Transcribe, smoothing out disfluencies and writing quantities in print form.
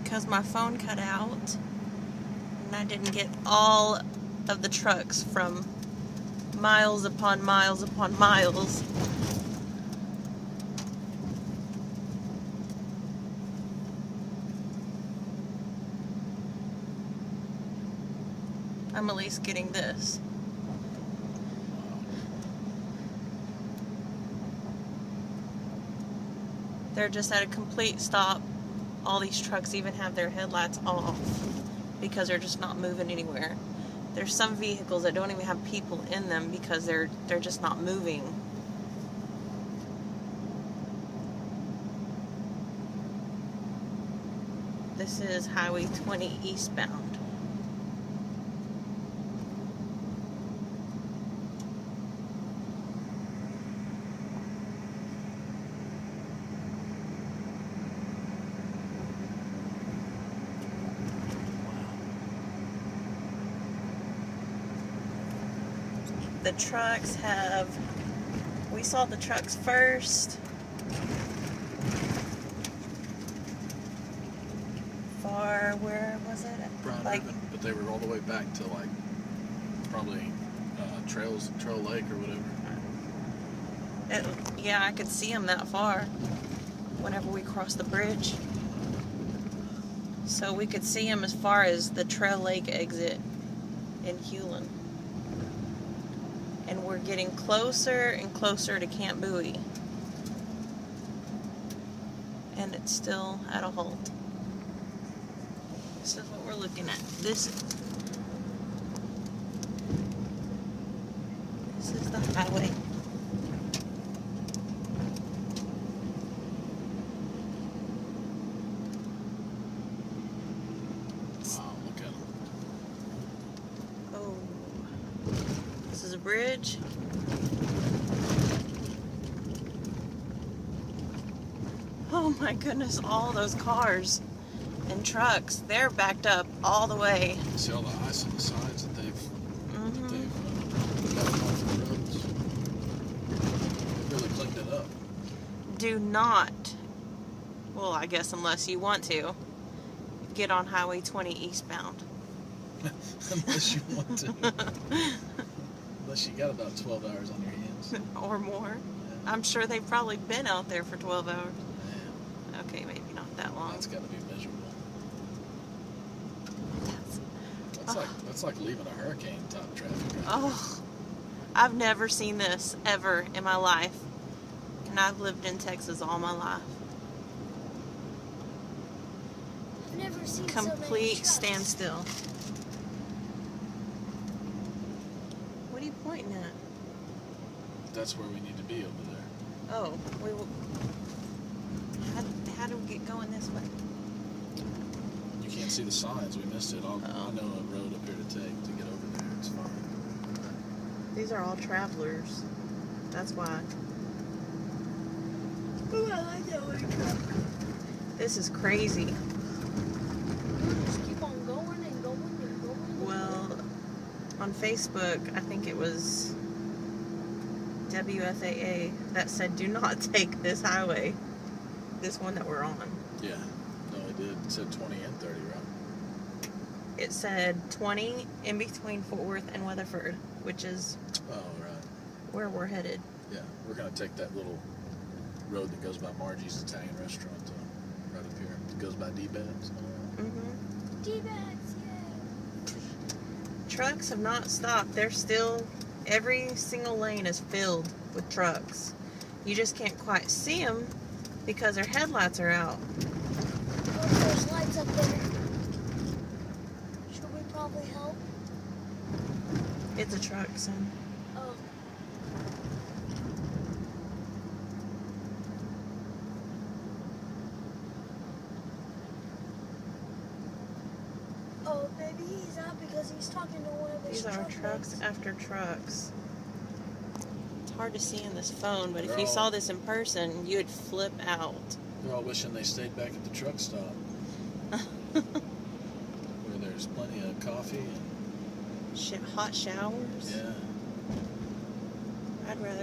because my phone cut out and I didn't get all of the trucks from miles upon miles upon miles. I'm at least getting this. They're just at a complete stop. All these trucks even have their headlights off because they're just not moving anywhere. There's some vehicles that don't even have people in them because they're just not moving. This is Highway 20 eastbound. The trucks have, we saw the trucks first. Far, where was it? Brown Ribbon, but they were all the way back to like probably Trail Lake or whatever. Yeah, I could see them that far whenever we crossed the bridge. So we could see them as far as the Trail Lake exit in Hewlin. And we're getting closer and closer to Camp Bowie. And it's still at a halt. This is what we're looking at. This is the highway. Wow, look at them. Oh. This is a bridge. Oh my goodness, all those cars and trucks, they're backed up all the way. See all the ice on the sides that they've got off the roads. They've really cleaned it up. Do not, well, I guess unless you want to, get on Highway 20 eastbound. Unless you want to. Unless you got about 12 hours on your hands. Or more. Yeah. I'm sure they've probably been out there for 12 hours. Yeah. Okay, maybe not that long. That's got to be miserable. That's like leaving a hurricane top traffic. Right? Oh, I've never seen this ever in my life. And I've lived in Texas all my life. I've never seen Complete so many standstill. What are you pointing at? That's where we need to be over there. Oh, we will. How do we get going this way? You can't see the signs. We missed it. I know a road up here to take to get over there. It's fine. These are all travelers. That's why. This is crazy. Just keep on going and going and going. Well, on Facebook, I think it was WFAA that said, do not take this highway. This one that we're on. Yeah. No, it did. It said 20 and 30, right? It said 20 in between Fort Worth and Weatherford, which is where we're headed. Yeah, we're going to take that little road that goes by Margie's Italian restaurant right up here. It goes by D-Bags. Mm-hmm. D-Bags, yeah. Trucks have not stopped. They're still, every single lane is filled with trucks. You just can't quite see them because their headlights are out. Oh, there's lights up there. Should we probably help? It's a truck, son. Oh. Oh, maybe he's out because he's talking to one of his These are trucks after trucks. It's hard to see in this phone, but if you saw this in person, you'd flip out. They're all wishing they stayed back at the truck stop. Where there's plenty of coffee and Hot showers. yeah. I'd rather